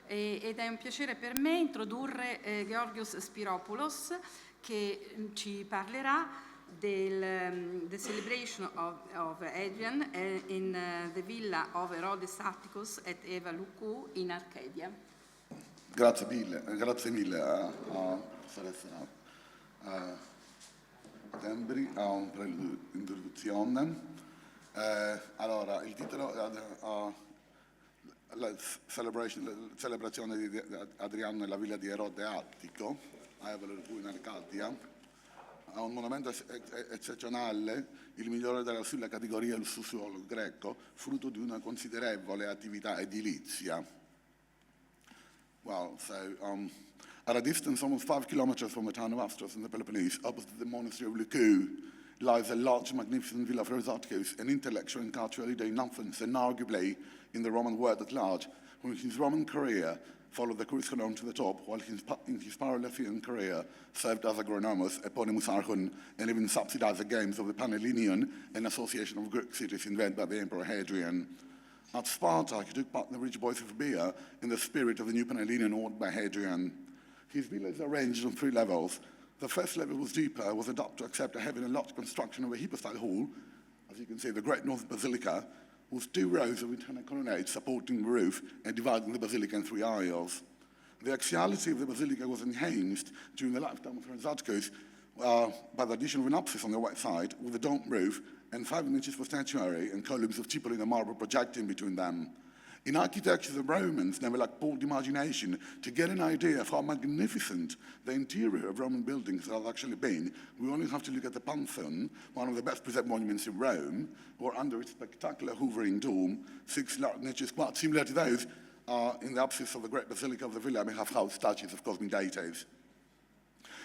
ed è un piacere per me introdurre Georgios Spyropoulos, che ci parlerà the celebration of Hadrian in the villa of Erode Atticus at Loukou in Arcadia. Grazie mille Tembri, un preludio d'introduzione. Allora, il titolo la celebrazione di Hadrian nella villa di Erode Attico, a Loukou in Arcadia. È un monumento eccezionale, il migliore della sua categoria del suolo greco, frutto di una considerevole attività edilizia. Well, so at a distance almost 5 kilometers from the town of Astros in the Peloponnese, opposite the monastery of Loukou, lies a large, magnificent villa of Atticus, an intellectual and cultural leader in Athens, and arguably in the Roman world at large, who in his Roman career followed the Cruise column to the top, while in his Paralympian career served as agronomos, eponymus archon, and even subsidized the games of the Panhellenian, an association of Greek cities invented by the Emperor Hadrian. At Sparta, he took part in the rich boys of beer in the spirit of the new Panhellenian ordered by Hadrian. His villa is arranged on 3 levels. The first level was deeper, was adapted to accept a heavy and large construction of a hypostyle hall, as you can see, the Great North Basilica, with 2 rows of internal colonnades supporting the roof and dividing the basilica in 3 aisles. The axiality of the basilica was enhanced during the lifetime of Herodes Atticus by the addition of an apsis on the west side with a domed roof and 5 niches for statuary and columns of Cipollina marble projecting between them. In architecture, the Romans never lacked bold imagination. To get an idea of how magnificent the interior of Roman buildings has actually been, we only have to look at the Pantheon, one of the best preserved monuments in Rome, or under its spectacular hovering dome, 6 large niches quite similar to those in the apsis of the Great Basilica of the Villa may have housed statues of cosmic deities.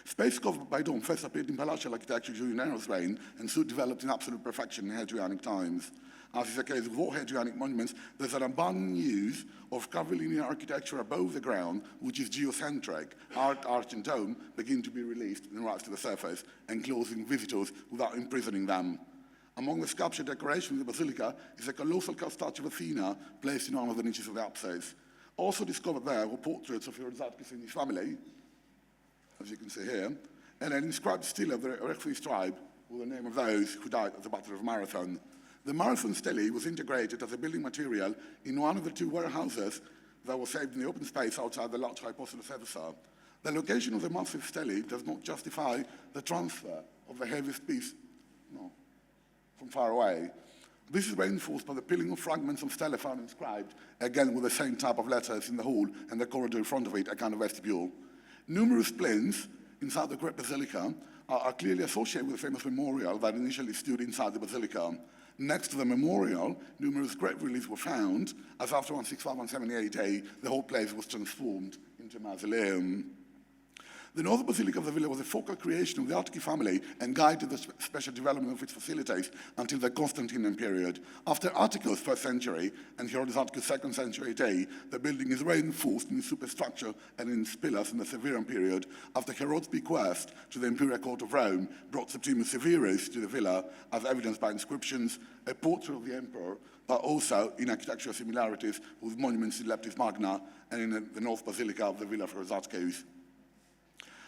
Space covered by dome first appeared in palatial architecture during Nero's reign and soon developed in absolute perfection in Hadrianic times. As is the case with all Hadrianic monuments, there's an abundant use of curvilinear architecture above the ground, which is geocentric. Arch and dome begin to be released and rise to the surface, enclosing visitors without imprisoning them. Among the sculpture decoration of the basilica is a colossal cast statue of Athena placed in one of the niches of the apsis. Also discovered there were portraits of Herodes Atticus and his family, as you can see here, and an inscribed stele of the Requis tribe with the name of those who died at the Battle of Marathon. The Marathon stele was integrated as a building material in one of the 2 warehouses that was saved in the open space outside the large hypotenuse edifice. The location of the massive stele does not justify the transfer of the heaviest piece from far away. This is reinforced by the peeling of fragments of stele found inscribed, again with the same type of letters in the hall and the corridor in front of it, a kind of vestibule. Numerous plinths inside the Great Basilica are clearly associated with the famous memorial that initially stood inside the basilica. Next to the memorial, numerous great reliefs were found, as after 165 and 78 AD, the whole place was transformed into a mausoleum. The North Basilica of the Villa was a focal creation of the Attici family and guided the special development of its facilities until the Constantinian period. After Atticus, 1st century, and Herodes Atticus, 2nd century AD, the building is reinforced in its superstructure and in its pillars in the Severan period, after Herodes' bequest to the Imperial Court of Rome brought Septimus Severus to the villa, as evidenced by inscriptions, a portrait of the emperor, but also in architectural similarities with monuments in Leptis Magna and in the North Basilica of the Villa of Herodes Atticus.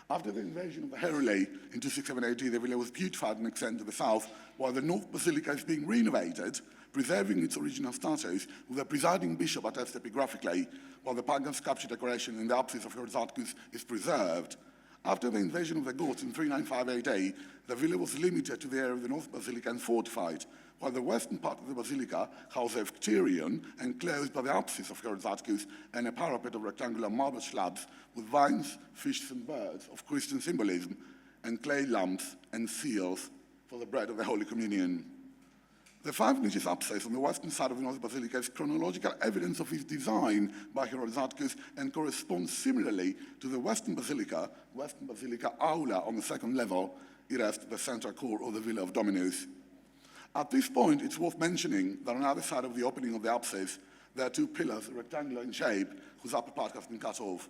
After the invasion of the Heruli in 267 AD, the villa was beautified and extended to the south, while the North Basilica is being renovated, preserving its original status, with the presiding bishop attested epigraphically, while the pagan sculpture decoration in the apsis of Herodes Atticus is preserved. After the invasion of the Goths in 395 AD, the villa was limited to the area of the North Basilica and fortified, while the western part of the basilica housed a Eucterion enclosed by the apsis of Herodes Atticus and a parapet of rectangular marble slabs with vines, fishes, and birds of Christian symbolism, and clay lamps and seals for the bread of the Holy Communion. The 5 niches apsis on the western side of the North Basilica is chronological evidence of its design by Herodes Atticus and corresponds similarly to the Western Basilica Aula on the 2nd level, it rests the central core of the Villa of Dominus. At this point, it's worth mentioning that on either side of the opening of the apsis, there are 2 pillars, rectangular in shape, whose upper part has been cut off.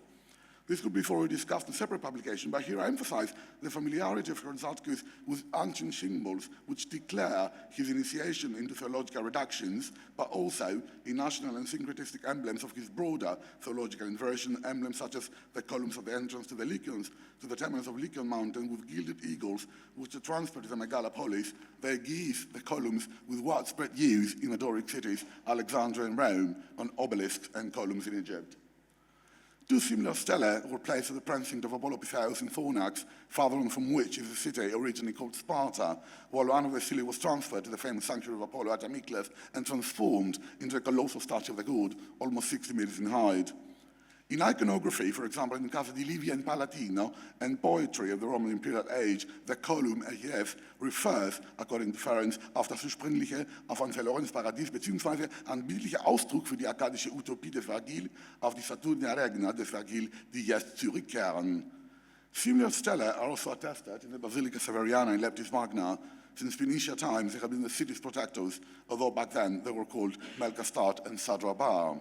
This could be fully discussed in a separate publication, but here I emphasize the familiarity of Herodes Atticus with ancient symbols which declare his initiation into theological reductions, but also in national and syncretistic emblems of his broader theological inversion, emblems such as the columns of the entrance to the Lycians, to the temples of Lycian Mountain with gilded eagles, which are transferred to the megalopolis. They give the columns with widespread use in the Doric cities, Alexandria and Rome, on obelisks and columns in Egypt. Two similar stelae were placed at the precinct of Apollo Pythaeus in Phonax, farther on from which is a city originally called Sparta, while one of the stelae was transferred to the famous sanctuary of Apollo at Amyclas and transformed into a colossal statue of the god, almost 60 meters in height. In iconography, for example, in the Casa di Livia in Palatino, and poetry of the Roman imperial age, the column AF refers, according to Ferenc, auf das ursprüngliche, auf ein verlorenes Paradies, beziehungsweise ein bildlicher Ausdruck für die arkadische Utopie des Vergil, auf die Saturnia Regna des Vergil, die jetzt zurückkehren. Similar stelae are also attested in the Basilica Severiana in Leptis Magna. Since Phoenicia times, they have been the city's protectors, although back then they were called Melkastat and Sadrabar.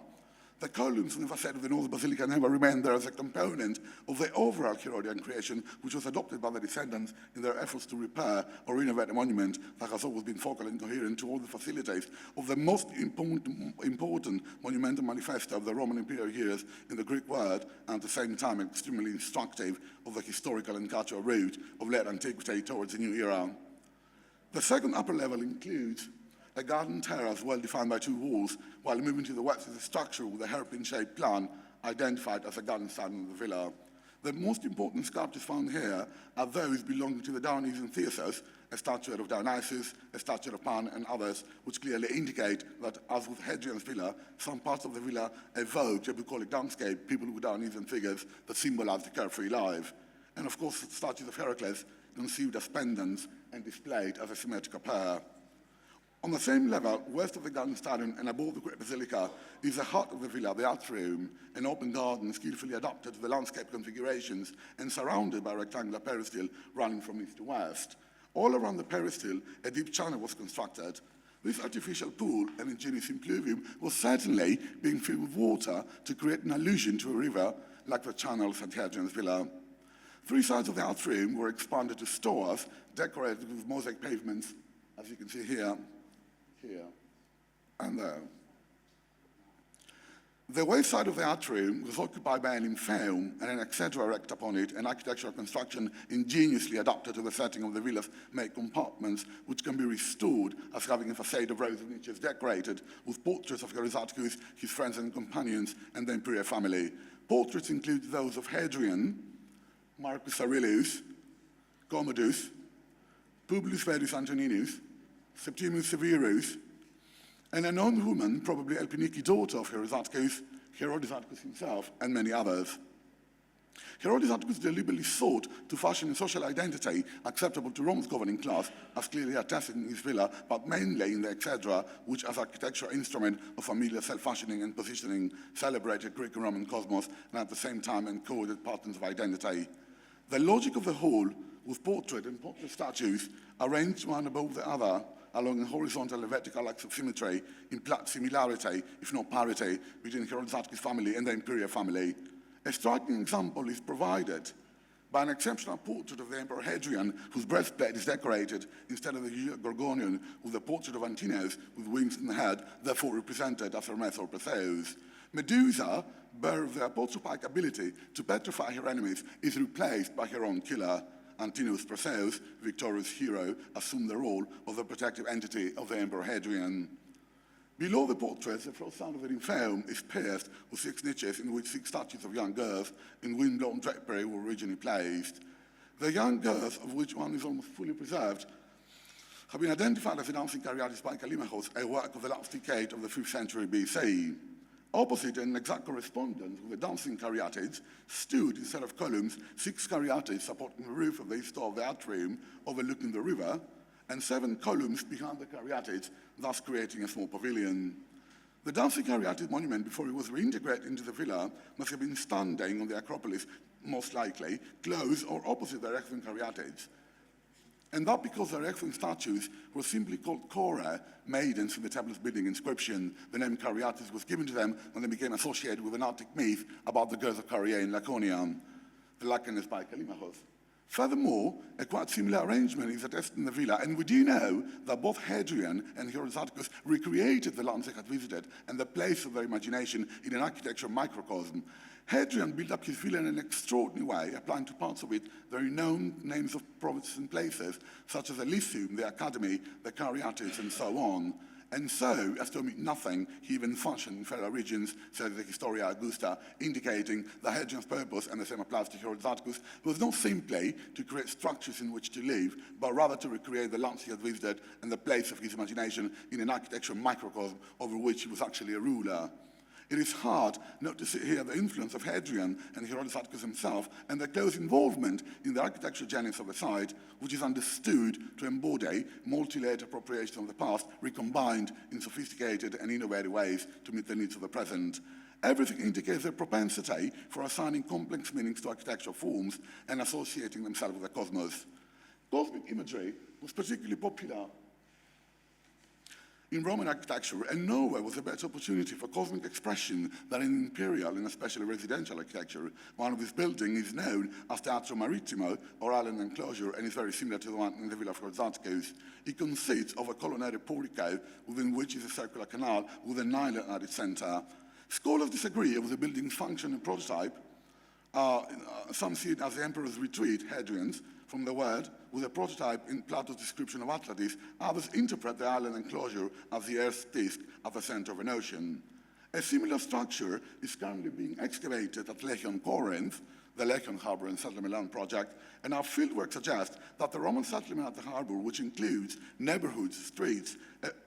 The columns on the facade of the North Basilica never remained there as a component of the overall Herodian creation, which was adopted by the descendants in their efforts to repair or renovate a monument that has always been focal and coherent to all the facilities of the most important monumental manifesto of the Roman imperial years in the Greek world, and at the same time extremely instructive of the historical and cultural route of late antiquity towards the new era. The second upper level includes a garden terrace well defined by two walls, while moving to the west is a structure with a hairpin-shaped plan identified as a garden side of the villa. The most important sculptures found here are those belonging to the Dionysian Theseus, a statuette of Dionysus, a statue of Pan, and others, which clearly indicate that, as with Hadrian's villa, some parts of the villa evoke a bucolic landscape, people with Dionysian figures that symbolize the carefree life. And of course, statues of Heracles conceived as pendants and displayed as a symmetrical pair. On the same level, west of the garden stadium and above the great basilica, is the heart of the villa, the atrium, an open garden skillfully adapted to the landscape configurations and surrounded by a rectangular peristyle running from east to west. All around the peristyle, a deep channel was constructed. This artificial pool, an ingenious impluvium, was certainly being filled with water to create an allusion to a river, like the channels at Hadrian's villa. Three sides of the atrium were expanded to stores, decorated with mosaic pavements, as you can see here, and there. The west side of the atrium was occupied by an infeum and an exedra erect upon it, an architectural construction ingeniously adapted to the setting of the villa's main compartments, which can be restored as having a facade of rows of niches decorated with portraits of Herodes Atticus, his friends and companions, and the imperial family. Portraits include those of Hadrian, Marcus Aurelius, Commodus, Publius Verus Antoninus, Septimius Severus, and an unknown woman, probably Elpiniki, daughter of Herodes Atticus himself, and many others. Herodes Atticus deliberately sought to fashion a social identity acceptable to Rome's governing class, as clearly attested in his villa, but mainly in the exedra, which as architectural instrument of familiar self-fashioning and positioning celebrated Greek and Roman cosmos, and at the same time encoded patterns of identity. The logic of the whole, with portrait and portrait statues arranged one above the other, along a horizontal and vertical axis of symmetry, implied similarity, if not parity, between Herodes Atticus' family and the imperial family. A striking example is provided by an exceptional portrait of the Emperor Hadrian, whose breastplate is decorated, instead of the Gorgonian, with the portrait of Antinous, with wings in the head, therefore represented as Hermes or Perseus. Medusa, bearer of the apotropaic ability to petrify her enemies, is replaced by her own killer. Antinous Perseus, victorious hero, assumed the role of the protective entity of the Emperor Hadrian. Below the portraits, the first sound of the infeum is pierced with 6 niches in which 6 statues of young girls in wind-blown drapery were originally placed. The young girls, of which one is almost fully preserved, have been identified as the dancing Caryatids by Callimachus, a work of the last decade of the 5th century BC. Opposite and in exact correspondence with the dancing Caryatids stood, instead of columns, 6 Caryatids supporting the roof of the east door of the atrium, overlooking the river, and 7 columns behind the Caryatids, thus creating a small pavilion. The dancing Caryatid monument, before it was reintegrated into the villa, must have been standing on the Acropolis, most likely, close or opposite the Erechthon Caryatids. And that because their excellent statues were simply called chora, maidens in the tablet's building inscription. The name Cariatis was given to them when they became associated with an Attic myth about the girls of Caria in Laconia, the likeness by Callimachus. Furthermore, a quite similar arrangement is attested in the villa, and we do know that both Hadrian and Herodes Atticus recreated the lands they had visited and the place of their imagination in an architectural microcosm. Hadrian built up his villa in an extraordinary way, applying to parts of it the renowned names of provinces and places, such as the Lyceum, the Academy, the Cariatis, and so on. And so, as to omit nothing, he even fashioned in fellow regions, says the Historia Augusta, indicating that Hadrian's purpose, and the same applies to Herodes Atticus, was not simply to create structures in which to live, but rather to recreate the lands he had visited and the place of his imagination in an architectural microcosm over which he was actually a ruler. It is hard not to see here the influence of Hadrian and Herodes Atticus himself and their close involvement in the architectural genius of the site, which is understood to embody multi-layered appropriation of the past, recombined in sophisticated and innovative ways to meet the needs of the present. Everything indicates a propensity for assigning complex meanings to architectural forms and associating themselves with the cosmos. Cosmic imagery was particularly popular in Roman architecture, and nowhere was a better opportunity for cosmic expression than in imperial and especially residential architecture. One of these buildings is known as Teatro Marittimo, or island enclosure, and is very similar to the one in the villa of Herodes Atticus. It consists of a colonnade portico, within which is a circular canal with an island at its center. Scholars disagree over the building's function and prototype. Some see it as the emperor's retreat, Hadrian's, from the word, with a prototype in Plato's description of Atlantis. Others interpret the island enclosure as the Earth's disk at the center of an ocean. A similar structure is currently being excavated at Lechion, Corinth, the Lechion Harbor and Settlement Land project, and our fieldwork suggests that the Roman settlement at the harbor, which includes neighborhoods, streets,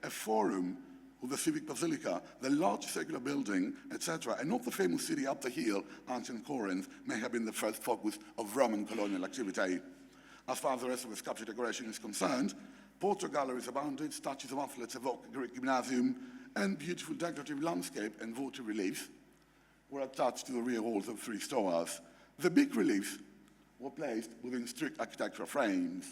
a forum with the civic basilica, the large circular building, etc., and not the famous city up the hill, ancient Corinth, may have been the first focus of Roman colonial activity. As far as the rest of the sculpture decoration is concerned, portrait galleries abounded, statues of athletes evoke a Greek gymnasium, and beautiful decorative landscape and votive reliefs were attached to the rear walls of 3 stores. The big reliefs were placed within strict architectural frames.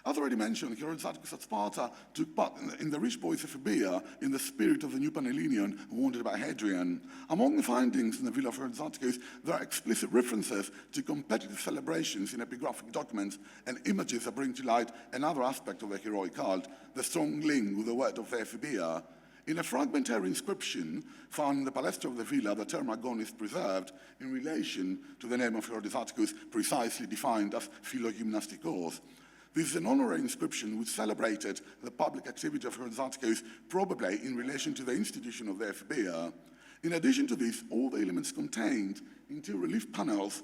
As already mentioned, Herodes Atticus at Sparta took part in the rich boys of Euboea in the spirit of the new Panhellenion wanted by Hadrian. Among the findings in the villa of Herodes Atticus, there are explicit references to competitive celebrations in epigraphic documents and images that bring to light another aspect of the heroic cult, the strong link with the word of Euboea. In a fragmentary inscription found in the palestra of the villa, the term agon is preserved in relation to the name of Herodes Atticus, precisely defined as philogymnastikos. This is an honorary inscription which celebrated the public activity of Herodes Atticus, probably in relation to the institution of the Euboea. In addition to this, all the elements contained in 2 relief panels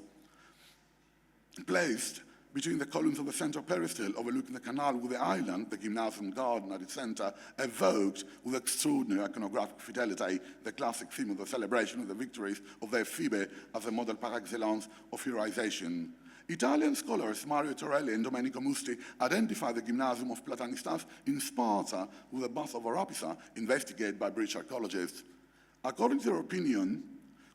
placed between the columns of the central peristyle overlooking the canal with the island, the gymnasium garden at its center, evoked with extraordinary iconographic fidelity the classic theme of the celebration of the victories of the Ephebi as a model par excellence of heroization. Italian scholars Mario Torelli and Domenico Musti identify the Gymnasium of Platanistas in Sparta with the bath of Arapisa, investigated by British archaeologists. According to their opinion,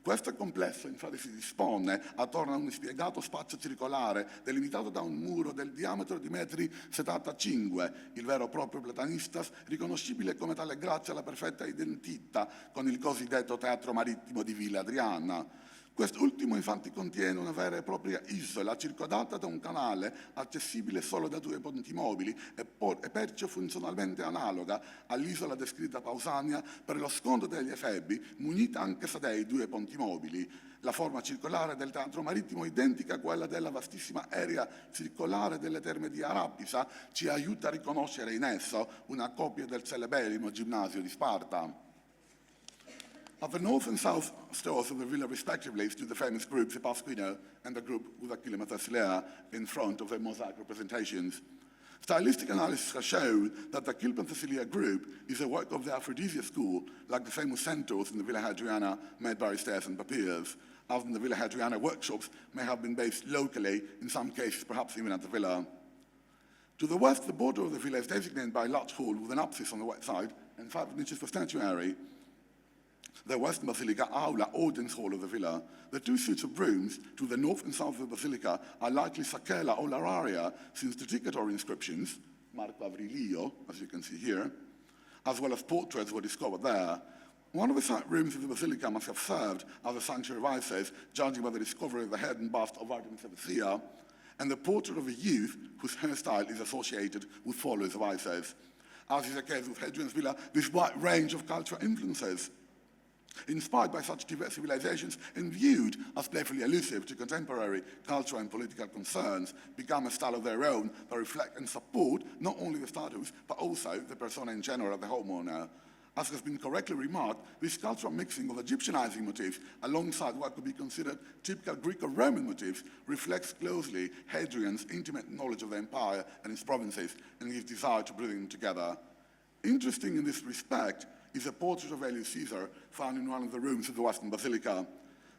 questo complesso infatti si dispone attorno a un spiegato spazio circolare delimitato da un muro del diametro di metri 75, il vero e proprio Platanistas, riconoscibile come tale grazie alla perfetta identità con il cosiddetto teatro marittimo di Villa Adriana. Quest'ultimo infatti contiene una vera e propria isola circondata da un canale accessibile solo da 2 ponti mobili e perciò funzionalmente analoga all'isola descritta Pausania per lo scontro degli Efebi, munita anche se dei 2 ponti mobili. La forma circolare del teatro marittimo, identica a quella della vastissima area circolare delle terme di Arapisa, ci aiuta a riconoscere in esso una copia del celeberrimo ginnasio di Sparta. At the north and south stores of the villa respectively stood the famous groups the Pasquino and the group with Aquila Methasilea in front of their mosaic representations. Stylistic analysis has shown that the Aquila Methasilea group is a work of the Aphrodisia school, like the famous centaurs in the Villa Hadriana made by Aristeas and Papias, as in the Villa Hadriana workshops may have been based locally, in some cases perhaps even at the villa. To the west, the border of the villa is designated by a large hall with an apsis on the west side and 5 niches for statuary. the West Basilica Aula audience hall of the villa. The two suites of rooms to the north and south of the basilica are likely Sacella or Lararia, since the dedicatory inscriptions, Marco Avrilio, as you can see here, as well as portraits were discovered there. One of the side rooms of the basilica must have served as a sanctuary of Isis, judging by the discovery of the head and bust of Artemis of Ephesia, and the portrait of a youth whose hairstyle is associated with followers of Isis. As is the case with Hadrian's villa, this wide range of cultural influences, inspired by such diverse civilizations and viewed as playfully elusive to contemporary cultural and political concerns, become a style of their own that reflect and support not only the status, but also the persona in general of the homeowner. As has been correctly remarked, this cultural mixing of Egyptianizing motifs alongside what could be considered typical Greek or Roman motifs reflects closely Hadrian's intimate knowledge of the empire and its provinces and his desire to bring them together. Interesting in this respect is a portrait of Aelius Caesar found in one of the rooms of the Western Basilica.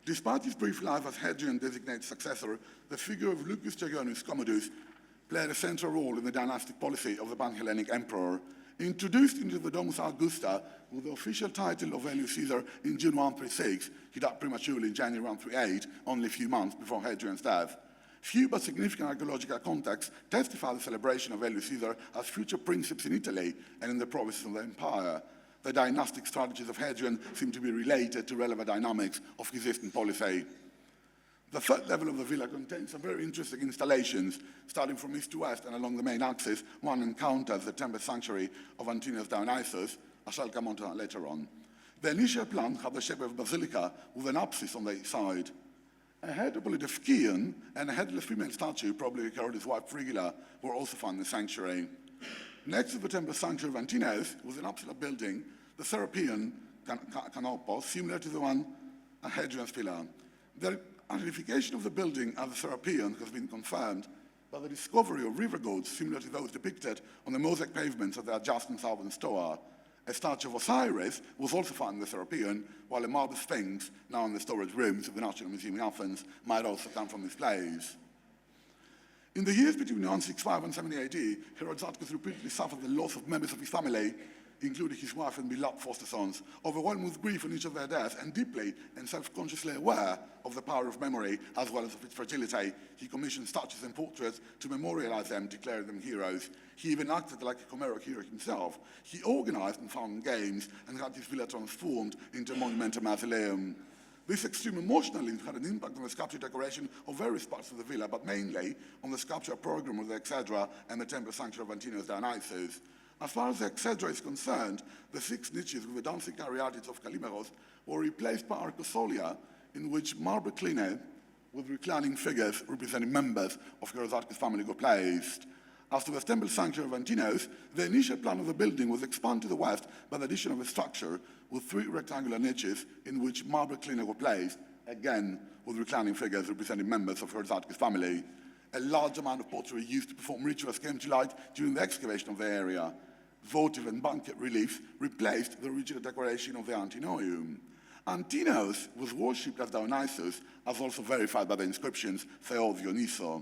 Despite his brief life as Hadrian-designated successor, the figure of Lucius Georgios Commodus played a central role in the dynastic policy of the Pan-Hellenic emperor. Introduced into the Domus Augusta with the official title of Aelius Caesar in June 136, he died prematurely in January 138, only a few months before Hadrian's death. Few but significant archaeological contexts testify the celebration of Aelius Caesar as future princeps in Italy and in the provinces of the empire. The dynastic strategies of Hadrian seem to be related to relevant dynamics of existing policy. The third level of the villa contains some very interesting installations, starting from east to west and along the main axis. One encounters the temple sanctuary of Antinous Dionysus. I shall come on to that later on. The initial plan had the shape of a basilica with an apsis on the east side. A head of Polydefkion and a headless female statue, probably Herodes' wife Frigilla, were also found in the sanctuary. Next to the temple sanctuary of Antinous was an upside building, the Serapeon Canopos, similar to the one at Hadrian's Villa. The identification of the building as the Serapeon has been confirmed by the discovery of river goats similar to those depicted on the mosaic pavements of the adjacent southern stoa. A statue of Osiris was also found in the Serapeon, while a marble sphinx, now in the storage rooms of the National Museum in Athens, might also come from this place. In the years between 165 and 70 AD, Herodes Atticus repeatedly suffered the loss of members of his family, including his wife and beloved foster sons. Overwhelmed with grief on each of their deaths and deeply and self-consciously aware of the power of memory as well as of its fragility, he commissioned statues and portraits to memorialize them, declaring them heroes. He even acted like a Homeric hero himself. He organized and founded games and had his villa transformed into a monumental mausoleum. This extreme emotional link had an impact on the sculpture decoration of various parts of the villa, but mainly on the sculpture program of the Exedra and the temple sanctuary of Antinous Dionysus. As far as the Exedra is concerned, the 6 niches with the dancing caryatids of Kalimeros were replaced by arcosolia, in which marble clinae with reclining figures representing members of Herodes Atticus' family were placed. As to the temple sanctuary of Antinous, the initial plan of the building was expanded to the west by the addition of a structure with 3 rectangular niches in which marble clinae were placed, again with reclining figures representing members of Herodes Atticus' family. A large amount of pottery used to perform rituals came to light during the excavation of the area. Votive and banquet reliefs replaced the original decoration of the Antinoium. Antinos was worshipped as Dionysus, as also verified by the inscriptions Theo Dionyso.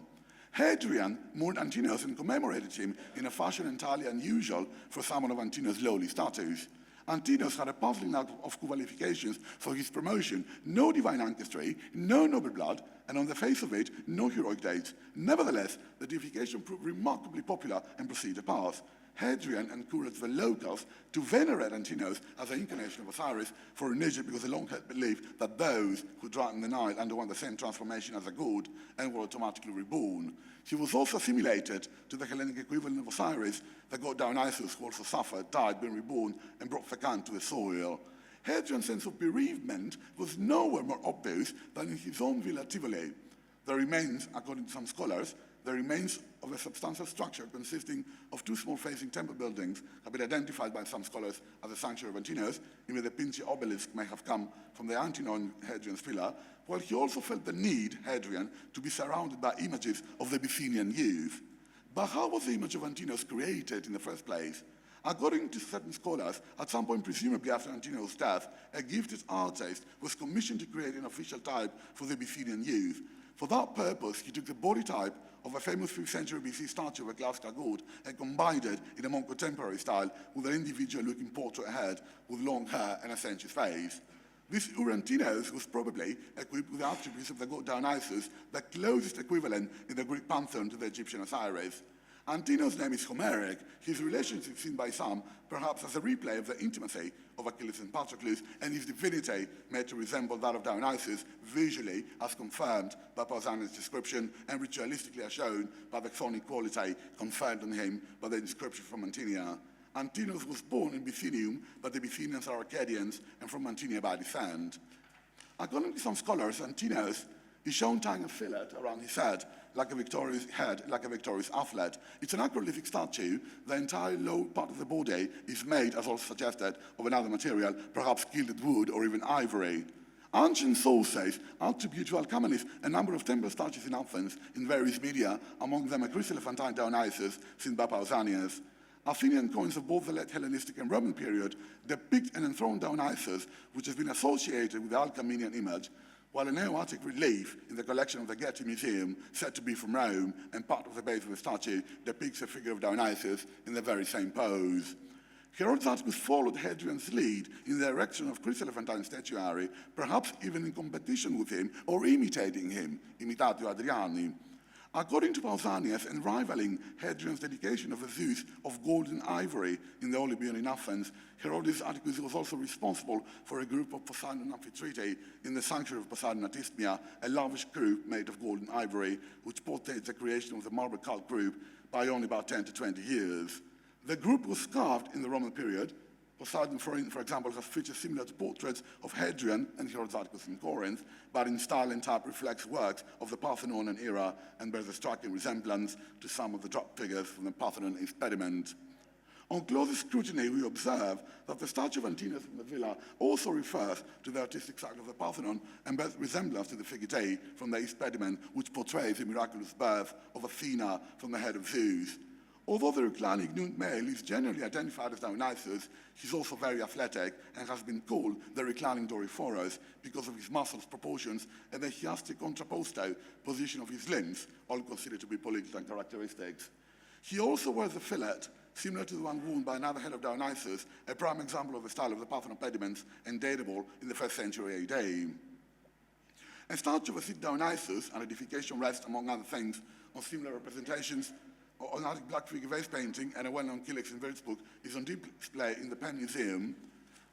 Hadrian mourned Antinos and commemorated him in a fashion entirely unusual for someone of Antinos' lowly status. Antinos had a puzzling lot of qualifications for his promotion: no divine ancestry, no noble blood, and on the face of it, no heroic dates. Nevertheless, the deification proved remarkably popular and proceeded past. Hadrian encouraged the locals to venerate Antinos as the incarnation of Osiris, for in Egypt because they long had believed that those who drowned in the Nile underwent the same transformation as a god and were automatically reborn. He was also assimilated to the Hellenic equivalent of Osiris, the god Dionysus, who also suffered, died, being reborn, and brought Fecund to the soil. Hadrian's sense of bereavement was nowhere more obvious than in his own villa Tivoli. There remains, according to some scholars, the remains of a substantial structure consisting of 2 small-facing temple buildings have been identified by some scholars as the sanctuary of Antinos. Even the Pinci obelisk may have come from the Antinon Hadrian's villa, while he also felt the need, Hadrian, to be surrounded by images of the Bithynian youth. But how was the image of Antinos created in the first place? According to certain scholars, at some point, presumably after Antinos' death, a gifted artist was commissioned to create an official type for the Bithynian youth. For that purpose, he took the body type of a famous 5th century BC statue of a Glasgow god and combined it in a more contemporary style with an individual-looking portrait head with long hair and a sensuous face. This Urantinos was probably equipped with the attributes of the god Dionysus, the closest equivalent in the Greek pantheon to the Egyptian Osiris. Antinos' name is Homeric. His relationship is seen by some perhaps as a replay of the intimacy of Achilles and Patroclus, and his divinity made to resemble that of Dionysus visually, as confirmed by Pausanias' description and ritualistically as shown by the chthonic quality conferred on him by the inscription from Mantinia. Antinos was born in Bithynium, but the Bithynians are Arcadians and from Mantinia by descent. According to some scholars, Antinos is shown tying a fillet around his head like a victorious athlete. It's an acrolithic statue. The entire low part of the body is made, as also suggested, of another material, perhaps gilded wood or even ivory. Ancient sources attribute to Alcamenis a number of temple statues in Athens in various media, among them a chryselephantine Dionysus seen by Pausanias. Athenian coins of both the late Hellenistic and Roman period depict an enthroned Dionysus, which has been associated with the Alcmenian image, while a Neo-Attic relief in the collection of the Getty Museum, said to be from Rome, and part of the base of the statue, depicts a figure of Dionysus in the very same pose. Herodes Atticus followed Hadrian's lead in the erection of chryselephantine statuary, perhaps even in competition with him or imitating him, Imitatio Hadriani. According to Pausanias, and rivaling Hadrian's dedication of a Zeus of gold and ivory in the Olympian in Athens, Herodes Atticus was also responsible for a group of Poseidon amphitrite in the sanctuary of Poseidon at Isthmia, a lavish group made of gold and ivory, which portrays the creation of the marble cult group by only about 10 to 20 years. The group was carved in the Roman period. Poseidon, for example, has features similar to portraits of Hadrian and Herodes Atticus in Corinth, but in style and type reflects works of the Parthenonian era and bears a striking resemblance to some of the drop figures from the Parthenon impediment. On closer scrutiny, we observe that the statue of Antinous from the villa also refers to the artistic side of the Parthenon and bears resemblance to the Figitae from the East Pediment, which portrays the miraculous birth of Athena from the head of Zeus. Although the reclining nude male is generally identified as Dionysus, he's also very athletic and has been called the reclining Doryphoros because of his muscles, proportions, and the chiastic contrapposto position of his limbs, all considered to be political characteristics. He also wears a fillet, similar to the one worn by another head of Dionysus, a prime example of the style of the Parthenon pediments and datable in the 1st century AD. A statue of a Sid Dionysus, an edification rests, among other things, on similar representations on Attic black figure vase painting and a well-known Kylix in Würzburg is on display in the Penn Museum,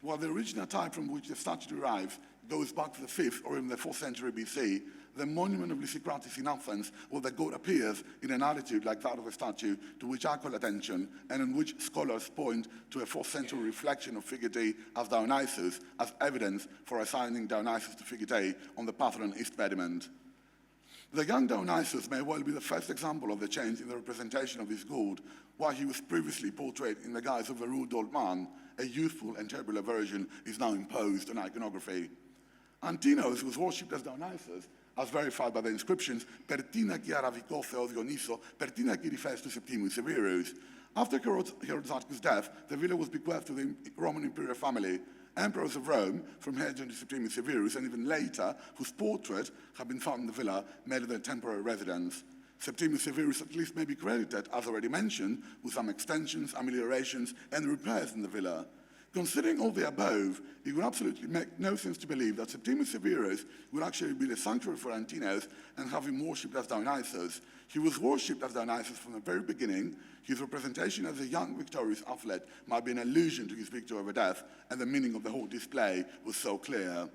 while the original type from which the statue derives goes back to the 5th or even the 4th century BC, the monument of Lysicrates in Athens, where the god appears in an attitude like that of a statue, to which I call attention, and in which scholars point to a 4th century reflection of Figitae as Dionysus, as evidence for assigning Dionysus to Figitae on the Parthenon East Pediment. The young Dionysus may well be the first example of the change in the representation of this god, while he was previously portrayed in the guise of a rude old man. A youthful and tubular version is now imposed on iconography. Antinos was worshipped as Dionysus, as verified by the inscriptions, Pertinaci araviko Theos Dionyso, Pertinaci refers to Septimius Severus. After Herodes Atticus' death, the villa was bequeathed to the Roman imperial family, emperors of Rome, from Hadrian to Septimius Severus, and even later, whose portrait had been found in the villa, made it their temporary residence. Septimius Severus at least may be credited, as already mentioned, with some extensions, ameliorations, and repairs in the villa. Considering all the above, it would absolutely make no sense to believe that Septimius Severus would actually be the sanctuary for Antinos and have him worshipped as Dionysus. He was worshipped as Dionysus from the very beginning. His representation as a young victorious athlete might be an allusion to his victory over death, and the meaning of the whole display was so clear.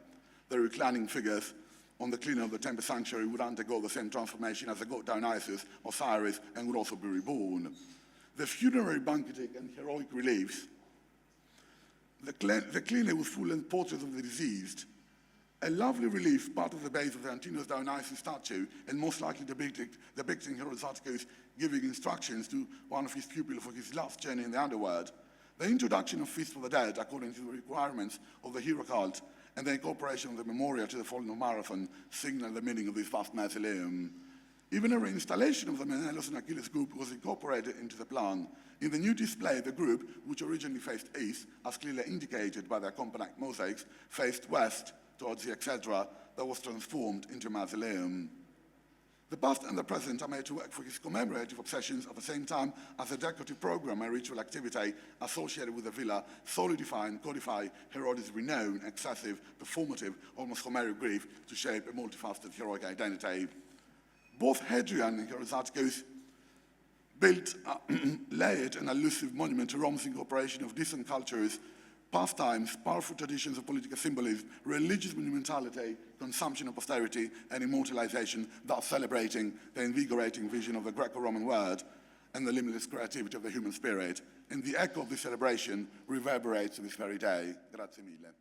The reclining figures on the cleaner of the temple sanctuary would undergo the same transformation as the god Dionysus, Osiris, and would also be reborn. The funerary banqueting and heroic reliefs, the cleaner with full-length portraits of the deceased, a lovely relief part of the base of the Antinos Dionysus statue, and most likely depicting Herodes Atticus giving instructions to one of his pupils for his last journey in the underworld. The introduction of Feast for the Dead, according to the requirements of the hero cult, and the incorporation of the memorial to the fallen of Marathon signal the meaning of this vast mausoleum. Even a reinstallation of the Menelaus and Achilles group was incorporated into the plan. In the new display, the group, which originally faced east, as clearly indicated by the accompanying mosaics, faced west towards the exedra that was transformed into a mausoleum. The past and the present are made to work for his commemorative obsessions at the same time as a decorative program and ritual activity associated with the villa solidify and codify Herodes' renown, excessive, performative, almost Homeric grief to shape a multifaceted heroic identity. Both Hadrian and Herodes Atticus built, layered an elusive monument to Rome's incorporation of distant cultures, pastimes, powerful traditions of political symbolism, religious monumentality, consumption of posterity, and immortalization, thus celebrating the invigorating vision of the Greco-Roman world and the limitless creativity of the human spirit. And the echo of this celebration reverberates to this very day. Grazie mille.